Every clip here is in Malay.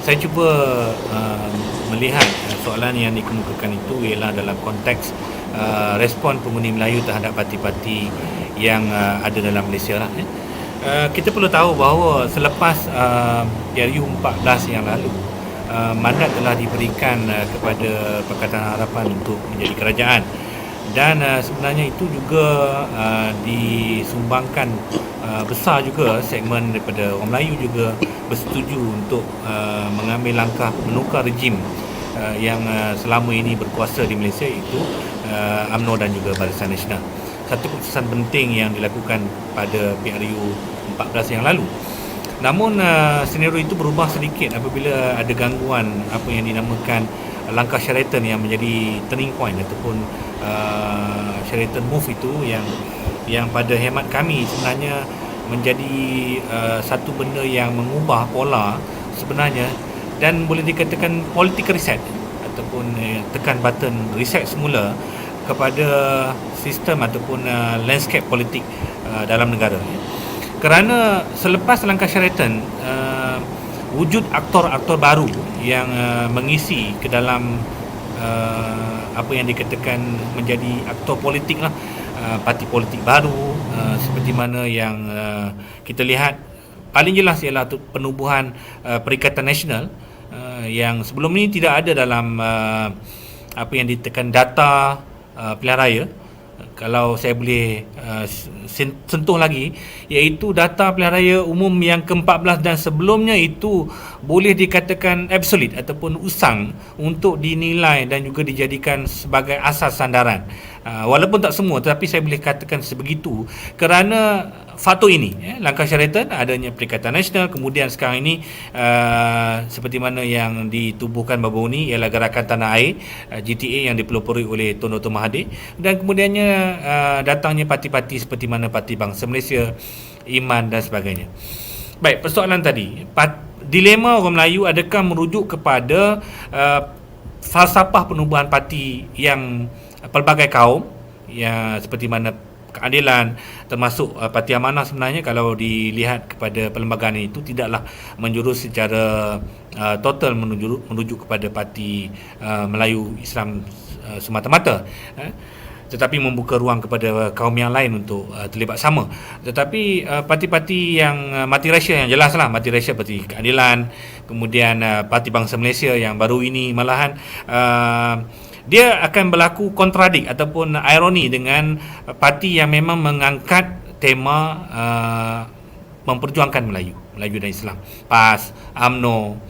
Saya cuba melihat soalan yang dikemukakan itu ialah dalam konteks respon pengundi Melayu terhadap parti-parti yang ada dalam Malaysia lah. Kita perlu tahu bahawa selepas PRU 14 yang lalu, mandat telah diberikan kepada Pakatan Harapan untuk menjadi kerajaan, dan sebenarnya itu juga disumbangkan besar juga segmen daripada orang Melayu juga bersetuju untuk mengambil langkah menukar rejim yang selama ini berkuasa di Malaysia, iaitu UMNO dan juga Barisan Nasional. Satu keputusan penting yang dilakukan pada PRU 14 yang lalu. Namun senario itu berubah sedikit apabila ada gangguan apa yang dinamakan langkah Sheraton yang menjadi turning point ataupun Sheraton move itu yang pada hemat kami sebenarnya menjadi satu benda yang mengubah pola sebenarnya, dan boleh dikatakan political reset ataupun tekan button reset semula kepada sistem ataupun landscape politik dalam negara. Kerana selepas langkah Sheraton, wujud aktor-aktor baru yang mengisi ke dalam apa yang dikatakan menjadi aktor politik lah, parti politik baru, seperti mana yang kita lihat paling jelas ialah penubuhan Perikatan Nasional yang sebelum ini tidak ada dalam apa yang ditekan data pilihan raya. Kalau saya boleh sentuh lagi, iaitu data pilihan raya umum yang ke-14 dan sebelumnya itu boleh dikatakan absolute ataupun usang untuk dinilai dan juga dijadikan sebagai asas sandaran. Walaupun tak semua, tetapi saya boleh katakan sebegitu kerana faktor ini, langkah Sheraton, adanya Perikatan Nasional, kemudian sekarang ini seperti mana yang ditubuhkan baru ini ialah Gerakan Tanah Air GTA yang dipelopori oleh Tun Dr. Mahathir, dan kemudiannya datangnya parti-parti seperti mana Parti Bangsa Malaysia, Iman dan sebagainya. Baik, persoalan tadi, dilema orang Melayu adakah merujuk kepada falsafah penubuhan parti yang pelbagai kaum, ya, seperti mana keadilan, termasuk Parti Amanah sebenarnya kalau dilihat kepada perlembagaan itu tidaklah menjurus secara total merujuk kepada Parti Melayu Islam semata-mata, tetapi membuka ruang kepada kaum yang lain untuk terlibat sama. Tetapi parti-parti yang multiracial, yang jelaslah multiracial, Parti Keadilan, kemudian Parti Bangsa Malaysia yang baru ini malahan dia akan berlaku kontradik ataupun ironi dengan parti yang memang mengangkat tema memperjuangkan Melayu dan Islam. PAS, UMNO,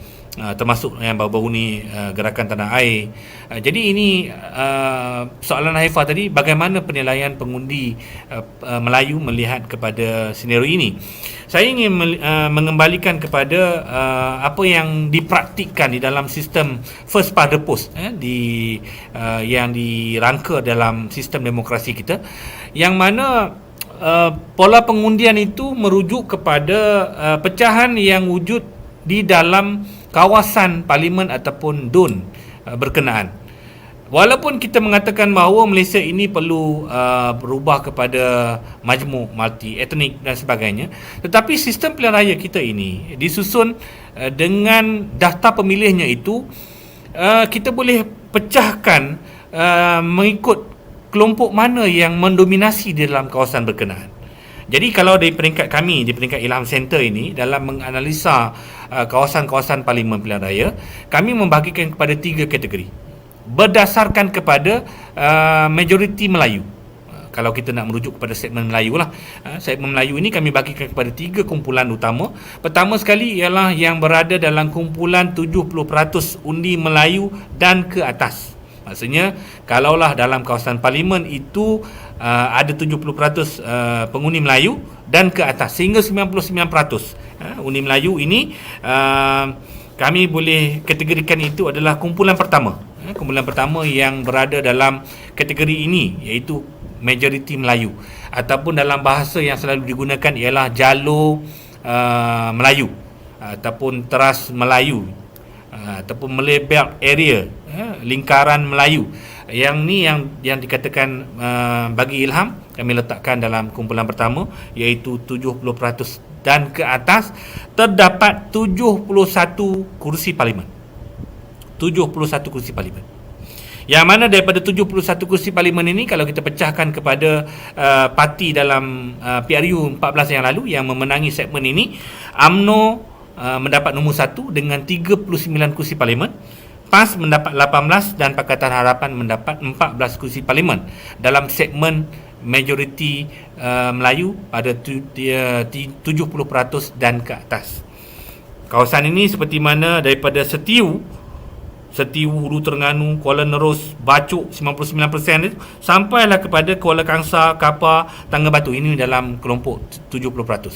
termasuk yang baru-baru ni Gerakan Tanah Air. Jadi ini soalan Haifah tadi, bagaimana penilaian pengundi Melayu melihat kepada senario ini. Saya ingin mengembalikan kepada apa yang dipraktikkan di dalam sistem first past the post yang dirangka dalam sistem demokrasi kita, yang mana pola pengundian itu merujuk kepada pecahan yang wujud di dalam kawasan parlimen ataupun DUN berkenaan. Walaupun kita mengatakan bahawa Malaysia ini perlu berubah kepada majmuk, multi etnik dan sebagainya, tetapi sistem pilihan raya kita ini disusun dengan daftar pemilihnya itu kita boleh pecahkan mengikut kelompok mana yang mendominasi di dalam kawasan berkenaan. Jadi kalau di peringkat kami, di peringkat Ilham Center ini, dalam menganalisa kawasan-kawasan parlimen pilihan raya, kami membahagikan kepada 3 kategori berdasarkan kepada majoriti Melayu. Kalau kita nak merujuk kepada segmen Melayu lah, segmen Melayu ini kami bagikan kepada 3 kumpulan utama. Pertama sekali ialah yang berada dalam kumpulan 70% undi Melayu dan ke atas. Maksudnya kalaulah dalam kawasan parlimen itu ada 70% pengundi Melayu dan ke atas sehingga 99% undi Melayu ini, kami boleh kategorikan itu adalah kumpulan pertama. Kumpulan pertama yang berada dalam kategori ini iaitu majoriti Melayu, ataupun dalam bahasa yang selalu digunakan ialah jalur Melayu ataupun teras Melayu ataupun Malay Belt Area, lingkaran Melayu. Yang ni yang dikatakan bagi Ilham kami letakkan dalam kumpulan pertama, iaitu 70% dan ke atas terdapat 71 kursi parlimen. 71 kursi parlimen. Yang mana daripada 71 kursi parlimen ini, kalau kita pecahkan kepada parti dalam PRU 14 yang lalu yang memenangi segmen ini, UMNO mendapat nombor 1 dengan 39 kursi parlimen, PAS mendapat 18 dan Pakatan Harapan mendapat 14 kursi parlimen dalam segmen majoriti Melayu pada 70% dan ke atas. Kawasan ini seperti mana daripada Setiu, Hulu Terengganu, Kuala Nerus, Bacok 99% itu, sampailah kepada Kuala Kangsar, Kapar, Tangga Batu. Ini dalam kelompok 70%.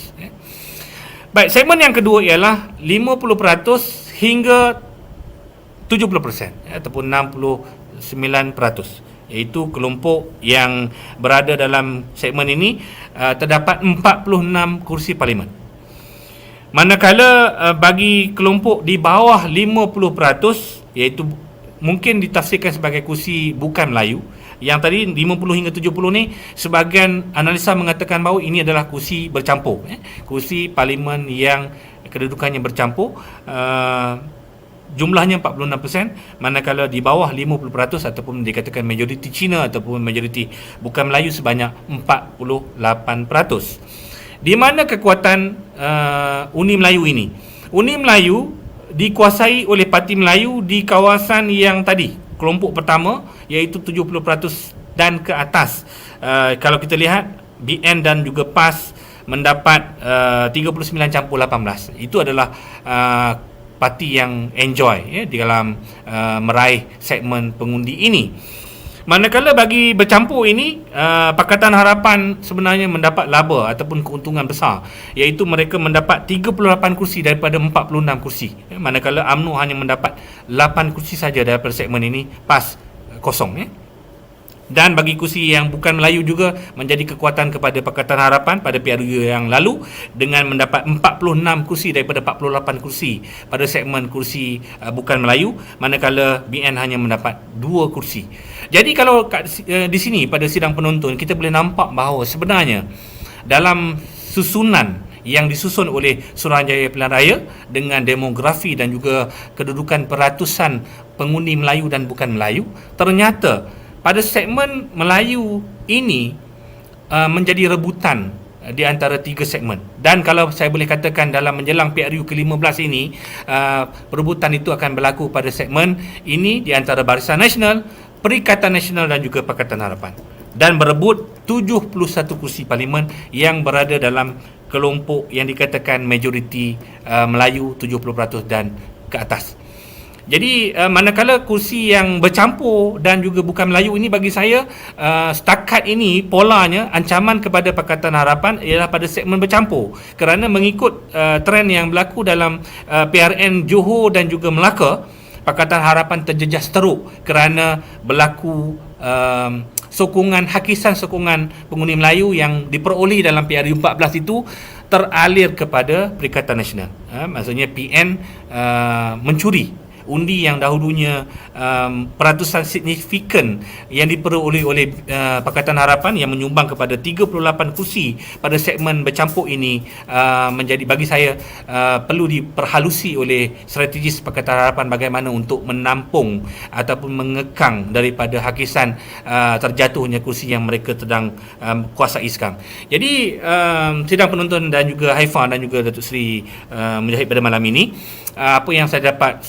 Baik, segmen yang kedua ialah 50% hingga 70% ataupun 69%, iaitu kelompok yang berada dalam segmen ini terdapat 46 kursi parlimen. Manakala bagi kelompok di bawah 50%, iaitu mungkin ditafsirkan sebagai kursi bukan Melayu, yang tadi 50 hingga 70 ni, sebahagian analisa mengatakan bahawa ini adalah kursi bercampur, kursi parlimen yang kedudukannya bercampur, jumlahnya 46%, manakala di bawah 50% ataupun dikatakan majoriti Cina ataupun majoriti bukan Melayu sebanyak 48%. Di mana kekuatan Uni Melayu ini? Uni Melayu dikuasai oleh Parti Melayu di kawasan yang tadi, kelompok pertama, iaitu 70% dan ke atas. Kalau kita lihat, BN dan juga PAS mendapat 39 campur 18. Itu adalah parti yang enjoy di dalam meraih segmen pengundi ini. Manakala bagi bercampur ini, Pakatan Harapan sebenarnya mendapat laba ataupun keuntungan besar, iaitu mereka mendapat 38 kursi daripada 46 kursi, manakala UMNO hanya mendapat 8 kursi saja daripada segmen ini, PAS kosong. Dan bagi kursi yang bukan Melayu juga menjadi kekuatan kepada Pakatan Harapan pada PRU yang lalu dengan mendapat 46 kursi daripada 48 kursi pada segmen kursi bukan Melayu, manakala BN hanya mendapat 2 kursi. Jadi kalau di sini pada sidang penonton kita boleh nampak bahawa sebenarnya dalam susunan yang disusun oleh Suruhanjaya Pilihan Raya dengan demografi dan juga kedudukan peratusan pengundi Melayu dan bukan Melayu, ternyata pada segmen Melayu ini menjadi rebutan di antara 3 segmen. Dan kalau saya boleh katakan dalam menjelang PRU ke-15 ini, perebutan itu akan berlaku pada segmen ini di antara Barisan Nasional, Perikatan Nasional dan juga Pakatan Harapan. Dan berebut 71 kursi parlimen yang berada dalam kelompok yang dikatakan majoriti Melayu 70% dan ke atas. Jadi manakala kursi yang bercampur dan juga bukan Melayu ini, bagi saya setakat ini polanya ancaman kepada Pakatan Harapan ialah pada segmen bercampur, kerana mengikut trend yang berlaku dalam PRN Johor dan juga Melaka, Pakatan Harapan terjejas teruk kerana berlaku hakisan sokongan pengundi Melayu yang diperoleh dalam PRU 14 itu teralir kepada Perikatan Nasional. Maksudnya PN mencuri undi yang dahulunya peratusan signifikan yang diperoleh oleh Pakatan Harapan yang menyumbang kepada 38 kursi pada segmen bercampur ini, menjadi bagi saya perlu diperhalusi oleh strategis Pakatan Harapan bagaimana untuk menampung ataupun mengekang daripada hakisan terjatuhnya kursi yang mereka sedang kuasai sekarang. Jadi sidang penonton dan juga Haifa dan juga Datuk Seri Mujahid pada malam ini, apa yang saya dapat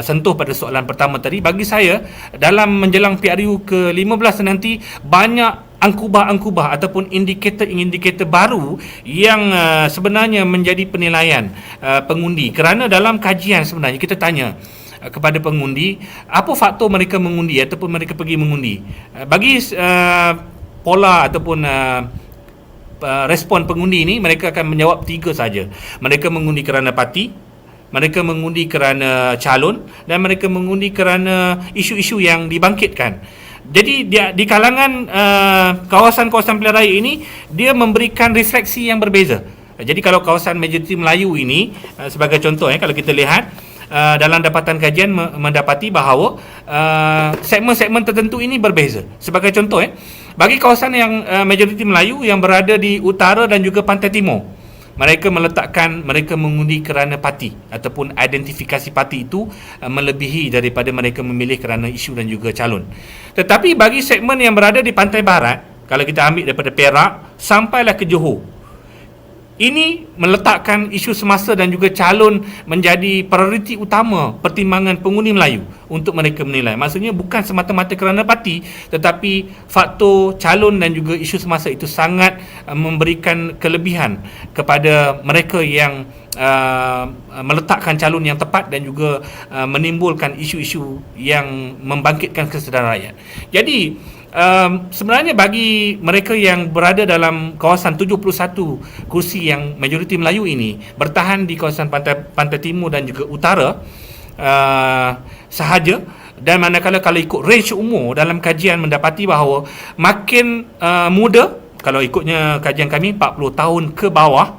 sentuh pada soalan pertama tadi, bagi saya dalam menjelang PRU ke-15 nanti banyak angkubah-angkubah ataupun indikator-indikator baru yang sebenarnya menjadi penilaian pengundi, kerana dalam kajian sebenarnya kita tanya kepada pengundi apa faktor mereka mengundi ataupun mereka pergi mengundi. Bagi pola ataupun respon pengundi ini, mereka akan menjawab 3 saja. Mereka mengundi kerana parti, mereka mengundi kerana calon, dan mereka mengundi kerana isu-isu yang dibangkitkan. Jadi di kalangan kawasan-kawasan pilihan raya ini, dia memberikan refleksi yang berbeza. Jadi kalau kawasan majoriti Melayu ini, sebagai contoh, kalau kita lihat dalam dapatan kajian mendapati bahawa segmen-segmen tertentu ini berbeza. Sebagai contoh, bagi kawasan yang majoriti Melayu yang berada di utara dan juga pantai timur, mereka meletakkan mereka mengundi kerana parti ataupun identifikasi parti itu melebihi daripada mereka memilih kerana isu dan juga calon. Tetapi bagi segmen yang berada di pantai barat, kalau kita ambil daripada Perak sampailah ke Johor, ini meletakkan isu semasa dan juga calon menjadi prioriti utama pertimbangan pengundi Melayu untuk mereka menilai. Maksudnya bukan semata-mata kerana parti, tetapi faktor calon dan juga isu semasa itu sangat memberikan kelebihan kepada mereka yang meletakkan calon yang tepat dan juga menimbulkan isu-isu yang membangkitkan kesedaran rakyat. Jadi sebenarnya bagi mereka yang berada dalam kawasan 71 kursi yang majoriti Melayu ini bertahan di kawasan pantai timur dan juga utara sahaja, dan manakala kalau ikut range umur dalam kajian mendapati bahawa makin muda, kalau ikutnya kajian kami 40 tahun ke bawah,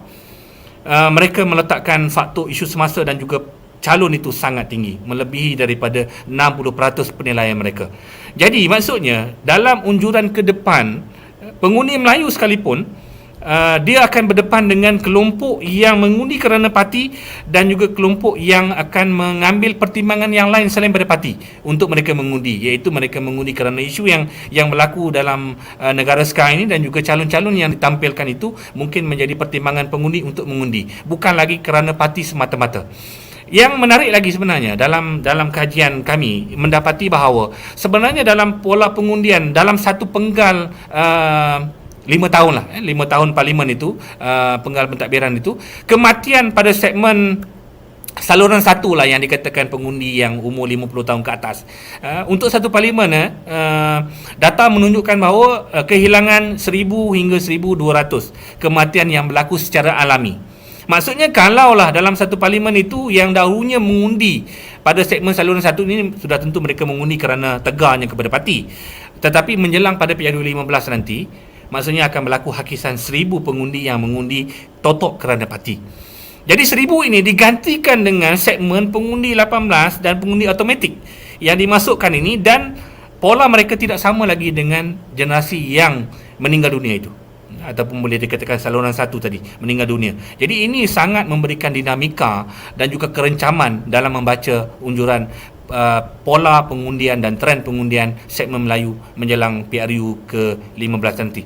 mereka meletakkan faktor isu semasa dan juga calon itu sangat tinggi, melebihi daripada 60% penilaian mereka. Jadi maksudnya dalam unjuran ke depan, pengundi Melayu sekalipun dia akan berdepan dengan kelompok yang mengundi kerana parti dan juga kelompok yang akan mengambil pertimbangan yang lain selain daripada parti untuk mereka mengundi, iaitu mereka mengundi kerana isu yang berlaku dalam negara sekarang ini, dan juga calon-calon yang ditampilkan itu mungkin menjadi pertimbangan pengundi untuk mengundi, bukan lagi kerana parti semata-mata. Yang menarik lagi sebenarnya dalam kajian kami mendapati bahawa sebenarnya dalam pola pengundian dalam satu penggal 5 tahun lah, 5 tahun parlimen itu, penggal pentadbiran itu, kematian pada segmen saluran satu lah yang dikatakan pengundi yang umur 50 tahun ke atas. Untuk satu parlimen, data menunjukkan bahawa kehilangan 1000 hingga 1200 kematian yang berlaku secara alami. Maksudnya kalaulah dalam satu parlimen itu yang dahulunya mengundi pada segmen saluran satu ini, sudah tentu mereka mengundi kerana tegarnya kepada parti. Tetapi menjelang pada PRU15 nanti, maksudnya akan berlaku hakisan 1000 pengundi yang mengundi totok kerana parti. Jadi 1000 ini digantikan dengan segmen pengundi 18 dan pengundi automatik yang dimasukkan ini, dan pola mereka tidak sama lagi dengan generasi yang meninggal dunia itu, ataupun boleh dikatakan saluran satu tadi meninggal dunia. Jadi ini sangat memberikan dinamika dan juga kerencaman dalam membaca unjuran pola pengundian dan trend pengundian segmen Melayu menjelang PRU ke-15 nanti.